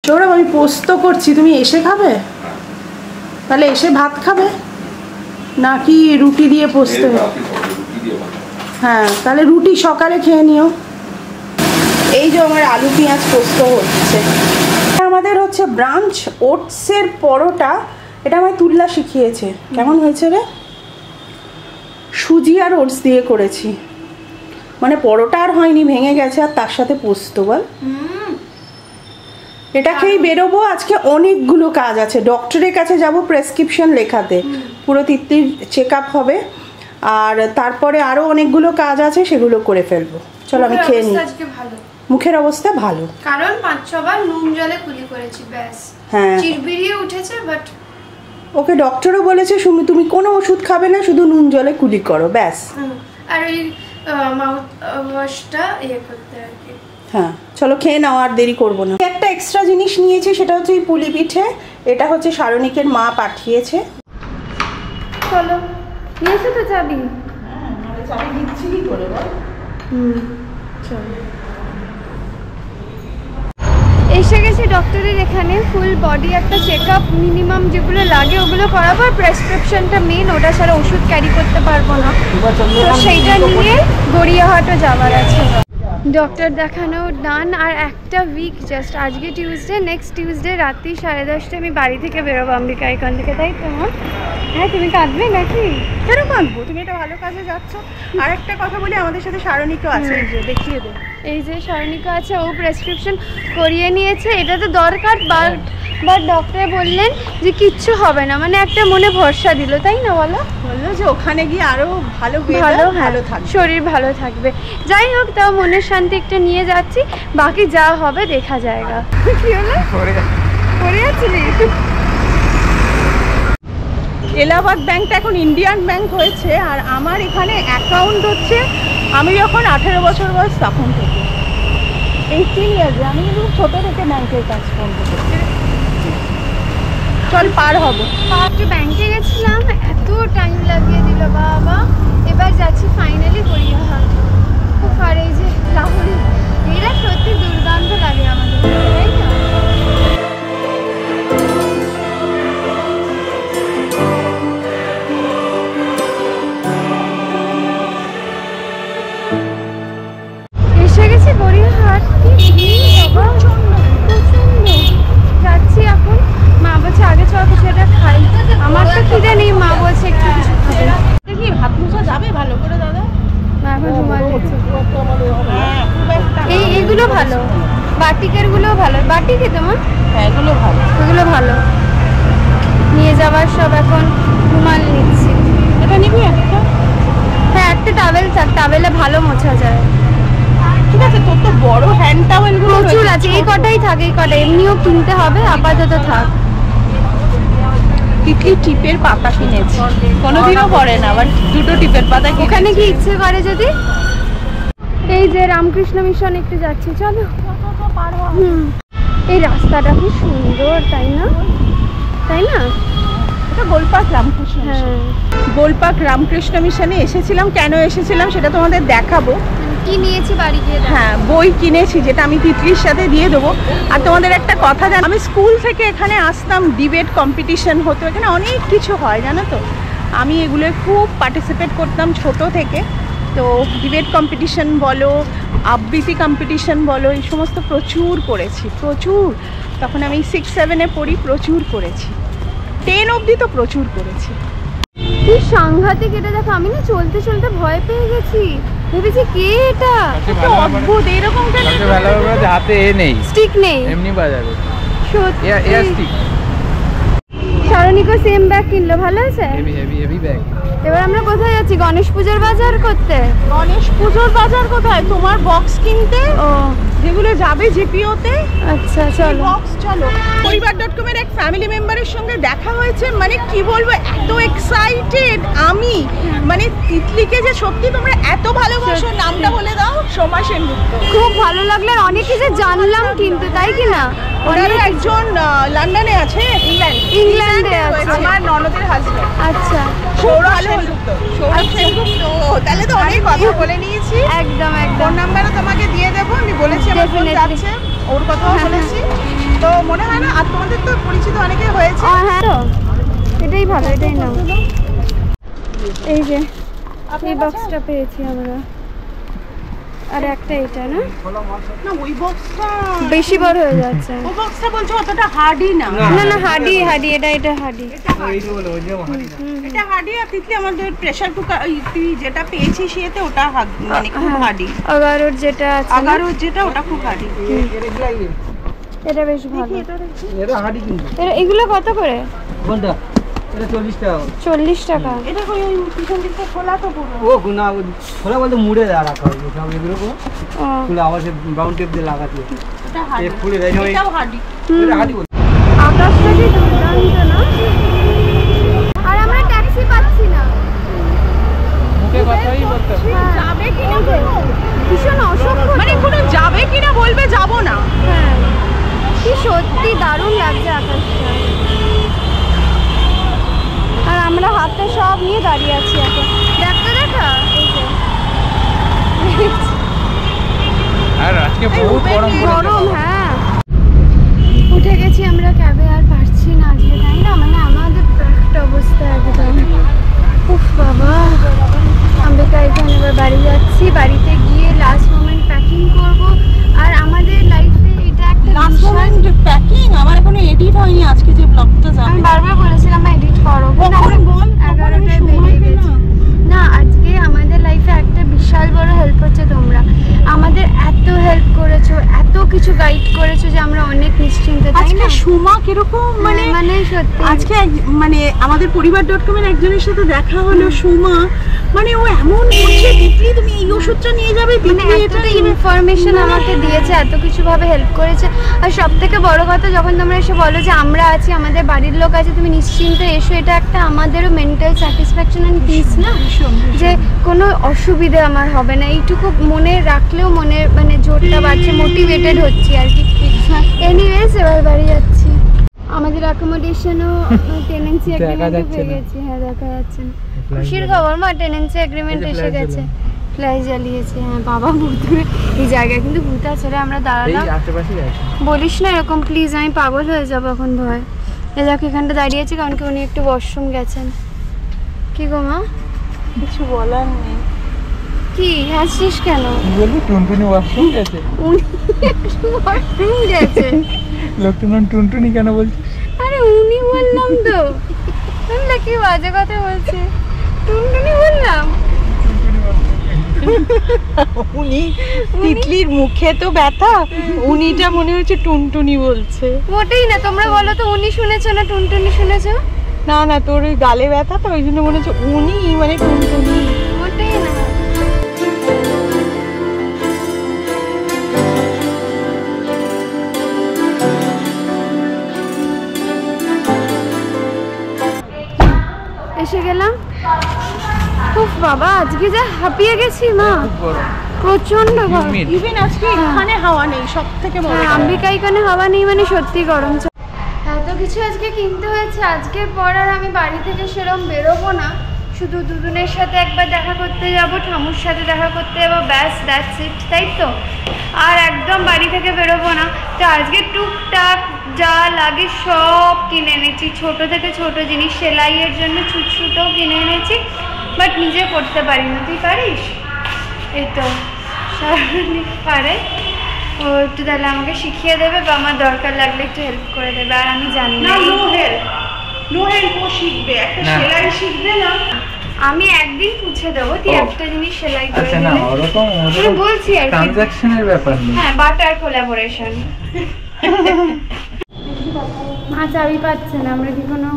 সৌরভ আমি পোস্ত করছি, তুমি এসে খাবে? তাহলে এসে ভাত খাবে নাকি রুটি দিয়ে পোস্ত? হ্যাঁ তাহলে রুটি সকালে খেয়ে নিও। এই যে আমার আলু পেঁয়াজ পোস্ত হচ্ছে। আমাদের হচ্ছে ব্রাঞ্চ ওটসের পরোটা, এটা আমায় তুল্লা শিখিয়েছে। কেমন হয়েছে রে? সুজি আর ওটস দিয়ে করেছি, মানে পরোটা আর হয়নি, ভেঙে গেছে, আর তার সাথে পোস্ত। বল এটা খেয়েই বেরোবো। আজকে অনেকগুলো কাজ আছে, ডক্টরের কাছে যাব প্রেসক্রিপশন লেখাতে, পুরো তিতলির চেক আপ হবে, আর তারপরে আরও অনেকগুলো কাজ আছে, সেগুলো করে ফেলবো। চলো আমি খেয়ে নিই। মুখের অবস্থা ভালো, কারণ 5-6 বার নুন জলে কুলি করেছি, ব্যাস। হ্যাঁ চিরবিরিয়ে উঠেছে, বাট ওকে ডক্টরও বলেছে তুমি কোনো ওষুধ খাবে না, শুধু নুন জলে কুলি করো, ব্যাস। আর ওই মাউথ ওয়াশটা করতে আর কি। হ্যাঁ চলো খেয়ে নাও, আর দেরি করবো না। একটা এক্সট্রা জিনিস নিয়েছি, সেটা হচ্ছে এই পুলি পিঠে। এটা হচ্ছে সারণিকের মা পাঠিয়েছে। চলো নিয়েছো তো চাবি? হ্যাঁ মানে চাবি দিচ্ছি কি করে বল? চলো। এসে গেছি ডক্টরের এখানে, ফুল বডি একটা চেক আপ মিনিমাম যেগুলো লাগে ওগুলো করাবার, প্রেসক্রিপশনটা মেন, ওটা ছাড়া ওষুধ ক্যারি করতে পারবো না, তো সেইটা নিয়ে গড়িয়াহাটও যাওয়ার আছে। ডক্টর দেখানো ডান, আর একটা উইক জাস্ট। আজকে টিউসডে, নেক্সট টিউসডে রাত্রি 10:30টায় আমি বাড়ি থেকে বেরোবো অম্বিকা এখান থেকে, তাই তো? হ্যাঁ তুমি কাঁদবে নাকি? কেন কাঁদবো, তুমি একটা ভালো কাজে যাচ্ছ। আর একটা কথা বলি, আমাদের সাথে সারণিকও আছে, দেখিয়ে দে। এই যে সারণিকা আছে, ও প্রেসক্রিপশন করিয়ে নিয়েছে। এটা তো দরকার, বাট ডক্টর বললেন যে কিচ্ছু হবে না, মানে একটা মনে ভরসা দিল, তাই না? বললো যে ওখানে গিয়ে আরো ভালো থাকবে, শরীর ভালো থাকবে। যাই হোক, তাও মনের শান্তি একটা নিয়ে যাচ্ছি, বাকি যা হবে দেখা যায়গা। কি হলো, পড়ে যাচ্ছিলি? এলাহাবাদ ব্যাংকটা এখন ইন্ডিয়ান ব্যাংক হয়েছে, আর আমার এখানে অ্যাকাউন্ট হচ্ছে আমি যখন 18 বছর বয়স তখন থেকে, 18 ইয়ার্স। আমি কিন্তু ছোটো থেকে ব্যাংকের কাজ করবো। চল পার হবো। একটু ব্যাংকে গেছিলাম, এত টাইম লাগিয়ে দিল বাবা। এবার যাচ্ছি ফাইনালি গড়িয়াহাট। আর এই যে লাহুরি, এরা সত্যি দুর্দান্ত লাগে আমাদের, তাই না? এসে গেছি গড়িয়াহাট। যাচ্ছি এখন। মা বলছে আগে চল কিছু একটা খাই, আমার তো খিদে নেই, মা বলছে একটু কিছু খাবে। দেখি ভাত মুছা যাবে ভালো করে দাদা? মা এখন রুমাল দিচ্ছে। এইগুলো ভালো, বাটিকের গুলো ভালো। বাটিকে তোমার? হ্যাঁ এগুলো ভালো, এগুলো ভালো। নিয়ে যাওয়ার সব এখন রুমাল নিচ্ছি। এটা নিবি একটা? হ্যাঁ একটা টাওয়েল থাক, টাওয়েলে ভালো মোছা যায়। ঠিক আছে, তোর তো বড় হ্যান্ড টাওয়েল প্রচুর আছে, এই কটাই থাকে, এই কটা এমনিও কিনতে হবে, আপাতত থাক। তিতলি টিপের পাতা কিনেছি, কোনোদিনও পরে না, আবার দুটো টিপের পাতা। ওখানে কি ইচ্ছে করে যদি? এই যে রামকৃষ্ণ মিশন একটু যাচ্ছি, চলো। এই রাস্তাটা কি সুন্দর, তাই না? তাই না? এটা গোলপাক রামকৃষ্ণ। হ্যাঁ গোলপাক রামকৃষ্ণ মিশনে এসেছিলাম। কেন এসেছিলাম সেটা তোমাদের দেখাবো। কি নিয়েছি বাড়ি গিয়ে? হ্যাঁ বই কিনেছি, যেটা আমি তিতলির সাথে দিয়ে দেবো। আর তোমাদের একটা কথা জানো, আমি স্কুল থেকে এখানে আসতাম, ডিবেট কম্পিটিশন হতো, এখানে অনেক কিছু হয় জানো তো। আমি এগুলোয় খুব পার্টিসিপেট করতাম ছোট থেকে। তো ডিবেট কম্পিটিশন বলো, আবৃত্তি কম্পিটিশন বলো, এই সমস্ত প্রচুর করেছি, প্রচুর। তখন আমি 6-7-এ পড়ি, প্রচুর করেছি। 10 অবধি তো প্রচুর করেছি। কি সাংঘাতিক এটা দেখো, আমি না চলতে চলতে ভয় পেয়ে গেছি, ভেবেছি কে এটা, অদ্ভুত। এরকম কেন হাতে নেই, স্টিক নেই, এমনি বাজাবে সত্যি। Air stick. সারণিকও সেম ব্যাগ কিনলো, ভালো আছে। Heavy bag. এবার আমরা কোথায় যাচ্ছি? গণেশ পুজোর বাজার করতে। গণেশ পুজোর বাজার কোথায়? তোমার বক্স কিনতে, ও যেগুলো যাবে জিপিওতে। আচ্ছা চলো। বক্স চলো। পরিবার.com এর এক ফ্যামিলি মেম্বারের সঙ্গে দেখা হয়েছে, মানে কি বলবো, এত এক্সাইটেড আমি, মানে তিতলিকে যে সত্যি তোমরা এত ভালোবাসো। নামটা বলে দাও। সোমা সেনগুপ্ত। খুব ভালো লাগলো, অনেকে যে জানলাম কিন্তু, তাই কি না? ওনারও একজন লন্ডনে আছে, ইংল্যান্ডে আছে, আমার ননদের হাজবেন্ড। আচ্ছা সৌরভ সেনগুপ্ত। তাহলে তো অনেক কথা বলে নিয়েছি। একদম একদম। ফোন নাম্বারও তোমাকে দিয়ে দেবো, আমি বলেছি আমার ফোন যাচ্ছে, ওর কথাও বলেছি। তো মনে হয় না, আর তোমাদের তো পরিচিত অনেকে হয়েছে। হ্যাঁ তো এটাই ভালো, এটাই নাও। এই যে এই বক্সটা পেয়েছি আমরা, আর একটা এটা না না ওই বক্সটা বেশি বড় হয়ে যাচ্ছে। ওই বক্সটা বলছো অতটা হার্ডি না। না না হাডি হাডি, এটা হাডি। এটা হার্ডি। আর তিতলি আমাদের প্রেসার কুকার তুই যেটা পেয়েছিস এতে ওটা মানে খুব হার্ডি। আগারোর যেটা আছে, আগারোর যেটা ওটা খুব হার্ডি। এটা বেশ ভালো। এটা হাঁড়ি কিন্তু এগুলো কত করে? কোনটা? এটা 40 টাকা। 40 টাকা। এটা ওই পিছন দিকটা খোলা তো পুরো। ও গুনা খোলা বলতে মুড়ে রাখা হয় সব এগুলো খুলে আবার সে ব্রাউন টেপ দিয়ে লাগাতে হয়। এটা হার্ডি। এই ফুলে দেয় ওই এটাও হার্ডি। এটা হাঁড়ি বলে। আকাশটা কি দুর্দান্ত না? আর আমরা ট্যাক্সি পাচ্ছি না। মুখে কথাই বলতে হবে। যাবে কিনা ভীষণ অসভ্য, মানে কোনো যাবে কিনা বলবে যাব না। হ্যাঁ কি সত্যি দারুণ লাগছে আকাশটা। আর আমরা হাতে সব নিয়ে দাঁড়িয়ে আছি এখন। দেখতে দেখা এই যে আর আজকে বহুত গরম গরম। হ্যাঁ উঠে গেছি আমরা ক্যাবে, আর পারছি না আজকে, তাই না? মানে আমাদের একটা অবস্থা একদম। উফ বাবা, অম্বিকা এখানে এবার বাড়ি যাচ্ছি। বাড়িতে গিয়ে লাস্ট মোমেন্ট প্যাকিং করব। আর আমাদের লাইফে এটা একটা লাস্ট মোমেন্ট প্যাকিং আমার এখনো এডিট হয়নি। আজকে যে ব্লগটা যাবে আমি বারবার বলেছিলাম এডিট করো, কিন্তু কখন বল? 11টায় বেরিয়ে গেছি। না আজকে আমাদের লাইফে একটা বিশাল বড় হেল্প হচ্ছে তোমরা। আমাদের এত হেল্প করেছো, এত কিছু গাইড করেছো যে আমরা অনেক নিশ্চিন্তে, তাই আজকে না? সুমা কিরকম মানে মানে সত্যি আজকে মানে আমাদের পরিবার.com-এর একজনের সাথে দেখা হলো। সুমা মানে ও এমন করছে, তিতলি তুমি এই ওষুধটা নিয়ে যাবে, মানে তিতলি এতটা এটা ইনফরমেশন আমাকে দিয়েছে, এত কিছু ভাবে হেল্প করেছে। আর সব থেকে বড় কথা, যখন তোমরা এসে বলো যে আমরা আছি, আমাদের বাড়ির লোক আছে, তুমি নিশ্চিন্তে এসো, এটা একটা আমাদেরও মেন্টাল স্যাটিসফ্যাকশন অ্যান্ড পিস না, যে কোনো অসুবিধে আমার হবে না। এইটুকু মনে রাখলেও মনে মানে জোরটা বাড়ছে, মোটিভেটেড হচ্ছি আর কি। এনিওয়েজ এবার বাড়ি যাচ্ছি। আমাদের অ্যাকোমোডেশনও টেনেন্সি এগ্রিমেন্ট পেয়ে গেছি। হ্যাঁ দেখা যাচ্ছে। খুশির খবর মা, টেনেন্সি এগ্রিমেন্ট এসে গেছে। ফ্ল্যাশ জ্বালিয়েছে। হ্যাঁ বাবা ভূত, এই জায়গায় কিন্তু ভূত আছে রে। আমরা দাঁড়ালাম, বলিস না এরকম প্লিজ, আমি পাগল হয়ে যাবো এখন ভয়। এ দেখো এখানটা দাঁড়িয়েছে, কারণ কি উনি একটু ওয়াশরুম গেছেন। কি গো মা? কিছু বলার নেই। কি হাসছিস কেন? বলি টুনটুনি ওয়াশরুম গেছে। উনি একটু ওয়াশরুম গেছে। লোকটার নাম টুনটুনি কেন বলছিস? আরে উনি বললাম তো, না কি বাজে কথা বলছে। টুনটুনি বললাম। উনি তিতলির মুখে তো ব্যথা, উনিটা মনে হচ্ছে টুনটুনি বলছে। মোটেই না। তোমরা বলো তো উনি শুনেছো না টুনটুনি শুনেছো? না না, তোর ওই গালে ব্যথা তো ওই জন্য মনে হচ্ছে উনি মানে টুনটুনি। মোটেই না। এসে গেলাম। উফ বাবা, আজকে যা হাঁপিয়ে গেছি মা, প্রচন্ড গরম। ইভেন আজকে এখানে হাওয়া নেই, সব থেকে বড়। অম্বিকা এখানে হাওয়া নেই মানে সত্যি গরম। এত কিছু আজকে কিনতে হয়েছে। আজকে পর আর আমি বাড়ি থেকে সেরকম বেরোবো না, শুধু দুজনের সাথে একবার দেখা করতে যাব, ঠামুর সাথে দেখা করতে যাবো, ব্যাস দ্যাটস ইট, তাই তো। আর একদম বাড়ি থেকে বেরোবো না। তো আজকে টুকটাক যা লাগে সব কিনে এনেছি, ছোট থেকে ছোট জিনিস, সেলাইয়ের জন্য ছুটছুটোও কিনে এনেছি, বাট নিজে করতে পারি না। তুই পারিস? এই তো সারাদিন পারে, ও একটু তাহলে আমাকে শিখিয়ে দেবে, বা আমার দরকার লাগলে একটু হেল্প করে দেবে। আর আমি জানি না, নো হেল্প, ও শিখবে, একটা সেলাই শিখবে না। আমি একদিন পুছে দেবো, তুই একটা জিনিস সেলাই করে আচ্ছা না, দিলে। ওরকম আমি বলছি আর কি, ট্রানজাকশনের ব্যাপার নেই। হ্যাঁ বাটার কোলাবোরেশন। মা চাবি পাচ্ছে না, আমরা কি কোনো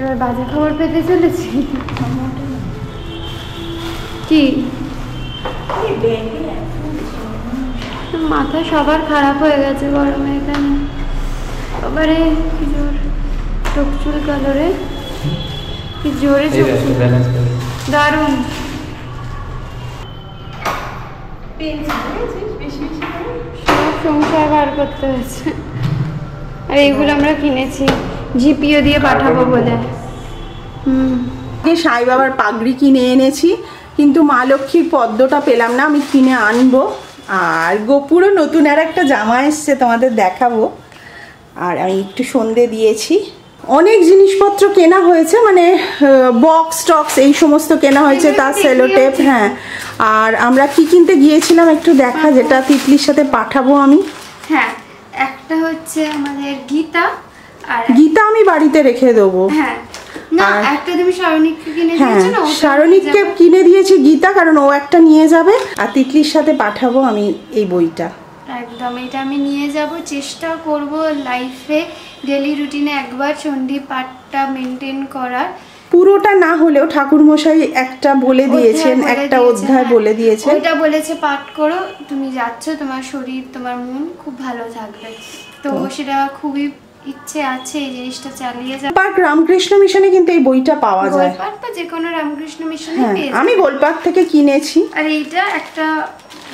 এবার বাজে খবর পেতে চলেছি? কি মাথা সবার খারাপ হয়ে গেছে গরমে এখানে। আবারে কি জোর চোখ কালোরে, কি জোরে চোখ দারুণ। সব সংসার বার করতে হয়েছে। আর এইগুলো আমরা কিনেছি জিপিও দিয়ে পাঠাবো বলে। সাই বাবার পাগড়ি কিনে এনেছি, কিন্তু মা লক্ষ্মীর পদ্মটা পেলাম না, আমি কিনে আনবো। আর গোপুরও নতুন আর একটা জামা এসছে, তোমাদের দেখাবো। আর আমি একটু সন্ধে দিয়েছি। অনেক জিনিসপত্র কেনা হয়েছে, মানে বক্স টক্স এই সমস্ত কেনা হয়েছে, তার সেলোটেপ। হ্যাঁ, আর আমরা কি কিনতে গিয়েছিলাম একটু দেখা, যেটা তিতলির সাথে পাঠাবো আমি। হ্যাঁ, একটা হচ্ছে আমাদের গীতা, আর গীতা আমি বাড়িতে রেখে দেবো। হ্যাঁ না, একটা তুমি শারণিককে কিনে দিয়েছো না? শারণিককে কিনে দিয়েছি গীতা, কারণ ও একটা নিয়ে যাবে, আর তিতলির সাথে পাঠাবো আমি এই বইটা। একদম, এটা আমি নিয়ে যাব, চেষ্টা করব লাইফে ডেলি রুটিনে একবার চণ্ডী পাঠটা মেনটেন করার। পুরোটা না হলেও ঠাকুর মশাই একটা বলে দিয়েছেন, একটা অধ্যায় বলে দিয়েছেন, ওটা বলেছে পাঠ করো, তুমি যাচ্ছ, তোমার শরীর তোমার মন খুব ভালো থাকবে। তো সেটা খুবই ইচ্ছে আছে এই জিনিসটা চালিয়ে যাওয়ার। পার্ক রামকৃষ্ণ মিশনে কিন্তু এই বইটা পাওয়া যায়, গোলপার্ক বা যে কোনো রামকৃষ্ণ মিশনে পেয়ে যাবে। আমি গোলপার্ক থেকে কিনেছি। আর এইটা একটা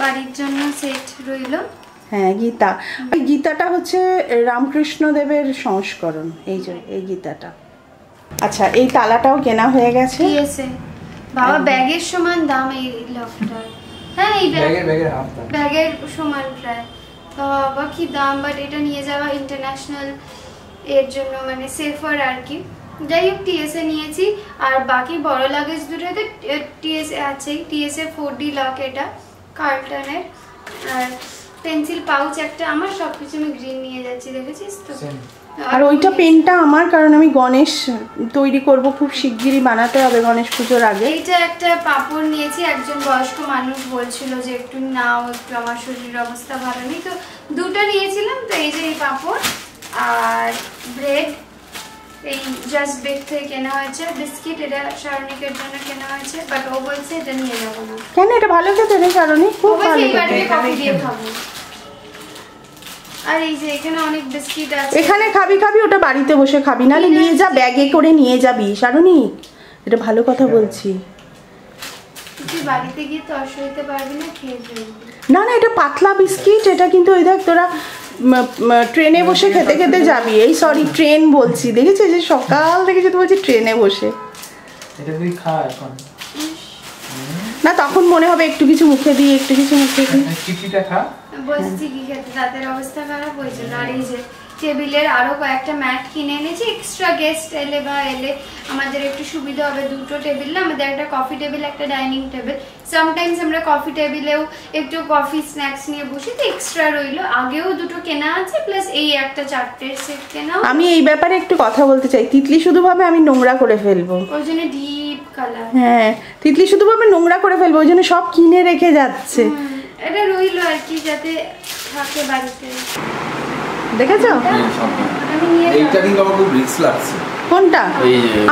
বাড়ির জন্য সেট রইলো। হ্যাঁ, গীতা। এই গীতাটা হচ্ছে রামকৃষ্ণ দেবের সংস্করণ, এই যে এই গীতাটা। আচ্ছা, এই তালাটাও কেনা হয়ে গেছে। দিয়েছে বাবা, ব্যাগের সমান দাম এই লকটার। হ্যাঁ, এই ব্যাগের সমান প্রায়। তো বাবা কি দাম, বাট এটা নিয়ে যাওয়া ইন্টারন্যাশনাল এর জন্য মানে সেফার আর কি। যাই হোক, টিএসএ নিয়েছি, আর বাকি বড় লাগেজ দুটোতে টিএসএ আছেই। টিএসএ 4D লক, এটা কার্টনের। আর পেন্সিল পাউচ একটা আমার, সবকিছু আমি গ্রিন নিয়ে যাচ্ছি, দেখেছিস তো? আর ওইটা পেনটা আমার, কারণ আমি গণেশ তৈরি করব, খুব শিগগিরই বানাতে হবে গণেশ পুজোর আগে। এইটা একটা পাপড় নিয়েছি, একজন বয়স্ক মানুষ বলছিল যে একটু নাও, একটু আমার শরীরের অবস্থা ভালো নেই, তো দুটো নিয়েছিলাম। তো এই যে এই পাপড় আর ব্রেড, এই জাস্ট বেক থেকে কেনা হয়েছে। বিস্কিট, এটা শারণিকের জন্য কেনা হয়েছে, বাট ও বলছে এটা নিয়ে যাবো না। কেন? এটা ভালো খেতে রে শারণী, খুব ভালো খেতে। খেতে। কফি দিয়ে খাবো। আর এই যে এখানে অনেক বিস্কিট আছে। এখানে খাবি ওটা বাড়িতে বসে খাবি, নাহলে নিয়ে যা, ব্যাগে করে নিয়ে যাবি শারণী, এটা ভালো কথা বলছি। তুই বাড়িতে গিয়ে তো অসহ্য পারবি না, খেয়ে ফেলবি। না না, এটা পাতলা বিস্কিট, এটা কিন্তু ওই দেখ তোরা ট্রেনে বসে খেতে খেতে যাবি। এই সরি, ট্রেন বলছি, দেখেছিস যে সকাল থেকে যেতে বলছি ট্রেনে বসে। এটা তুই খা এখন না, তখন মনে হবে একটু কিছু মুখে দিই, একটু কিছু মুখে দিই। টিকিটা খা। বলছি কি খেতে, দাঁতের অবস্থা খারাপ হয়েছে। আর এই যে টেবিলের আরো কয়েকটা ম্যাট কিনে এনেছি, এক্সট্রা গেস্ট এলে আমাদের একটু সুবিধা হবে। দুটো টেবিল না, আমাদের একটা কফি টেবিল, একটা ডাইনিং টেবিল। সামটাইমস আমরা কফি টেবিলেও একটু কফি স্ন্যাক্স নিয়ে বসি, তো এক্সট্রা রইলো। আগেও দুটো কেনা আছে, প্লাস এই একটা 4টের সেট কেনা। আমি এই ব্যাপারে একটু কথা বলতে চাই। তিতলি শুধু ভাবে আমি নোংরা করে ফেলবো, ওই জন্য ডিপ কালার। হ্যাঁ, তিতলি শুধু ভাবে নোংরা করে ফেলবো, ওই জন্য সব কিনে রেখে যাচ্ছে। এটা রইলো আর কি, যাতে থাকে বাড়িতে। দেখেছো? এইটা কিন্তু আমার খুব রিস্ক লাগছে। কোনটা?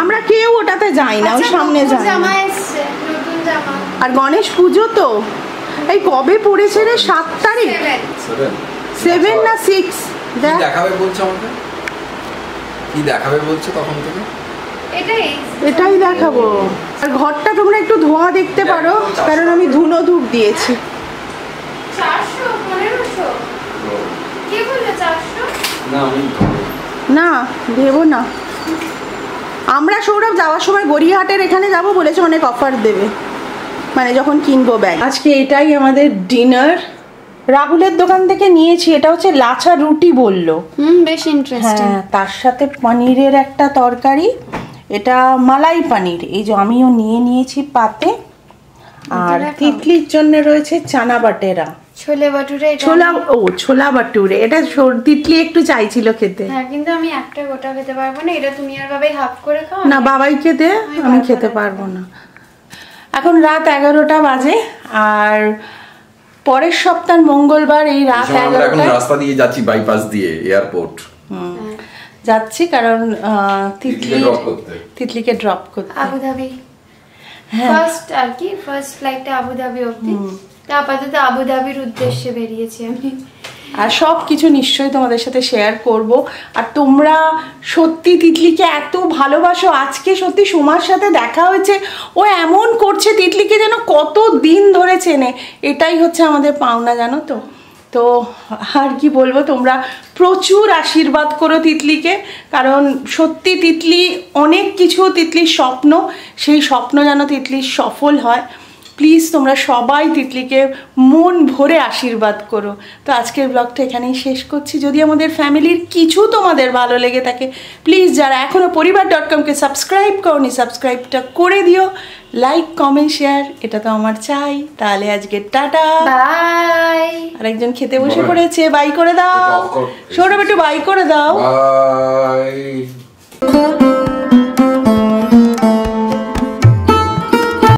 আমরা কেউ ওটাতে যাই না, ওই সামনে যাই। জামা এসছে, নতুন জামা। আর গণেশ পুজো তো এই কবে পড়েছে রে? 7 তারিখ, 7 না 6? দেখাবে বলছে আমাকে, কি দেখাবে বলছে তখন থেকে? এটাই দেখাবো। আর ঘরটা তোমরা একটু ধোয়া দেখতে পারো, কারণ আমি ধুনো ধূপ দিয়েছি। 400 1500 কে বললো 400? না, দেবো না। আমরা সৌরভ যাওয়ার সময় গড়িয়াহাটের এখানে যাব বলেছে, অনেক অফার দেবে, মানে যখন কিনবো ব্যাগ। আজকে এটাই আমাদের ডিনার। রাহুলের দোকান থেকে নিয়েছি, এটা হচ্ছে লাচা রুটি বললো। বেশ ইন্টারেস্টিং। হ্যাঁ, তার সাথে পনিরের একটা তরকারি, এটা মালাই পনির, এই যে আমিও নিয়েছি পাতে। আর তিতলির জন্য রয়েছে চানা বাটেরা, ছোলে বাটুরে। ছোলা বাটুরে, এটা তিতলি একটু চাইছিল খেতে। হ্যাঁ, কিন্তু আমি একটা গোটা খেতে পারবো না, এটা তুমি আর বাবাই হাফ করে খাও। না, বাবাইকে দে, আমি খেতে পারবো না। এখন রাত 11টা বাজে, আর পরের সপ্তাহ মঙ্গলবার এই রাত 11টা এখন রাস্তা দিয়ে যাচ্ছি, বাইপাস দিয়ে এয়ারপোর্ট যাচ্ছি, কারণ তিতলিকে ড্রপ করতে আবুধাবি। ফার্স্ট আর কি, ফার্স্ট ফ্লাইটটা আবুধাবি অবধি। আপাতত আবুধাবির উদ্দেশ্যে বেরিয়েছি আমি। আর সব কিছু নিশ্চয়ই তোমাদের সাথে শেয়ার করব। আর তোমরা সত্যি তিতলিকে এত ভালোবাসো। আজকে সত্যি সুমার সাথে দেখা হয়েছে, ও এমন করছে তিতলিকে যেন কত দিন ধরে চেনে। এটাই হচ্ছে আমাদের পাওনা, জানো তো। তো আর কি বলবো, তোমরা প্রচুর আশীর্বাদ করো তিতলিকে, কারণ সত্যি তিতলি অনেক কিছু, তিতলির স্বপ্ন, সেই স্বপ্ন যেন তিতলির সফল হয়। প্লিজ তোমরা সবাই তিতলিকে মন ভরে আশীর্বাদ করো। তো আজকের ব্লগটা এখানেই শেষ করছি। যদি আমাদের ফ্যামিলির কিছু তোমাদের ভালো লেগে থাকে, প্লিজ যারা এখনও পরিবার.com-কে সাবস্ক্রাইব করোনি, সাবস্ক্রাইবটা করে দিও। লাইক, কমেন্ট, শেয়ার, এটা তো আমার চাই। তাহলে আজকে টাটা, বাই। আরেকজন খেতে বসে পড়েছে, বাই করে দাও। সৌরভ একটু বাই করে দাও। বাই।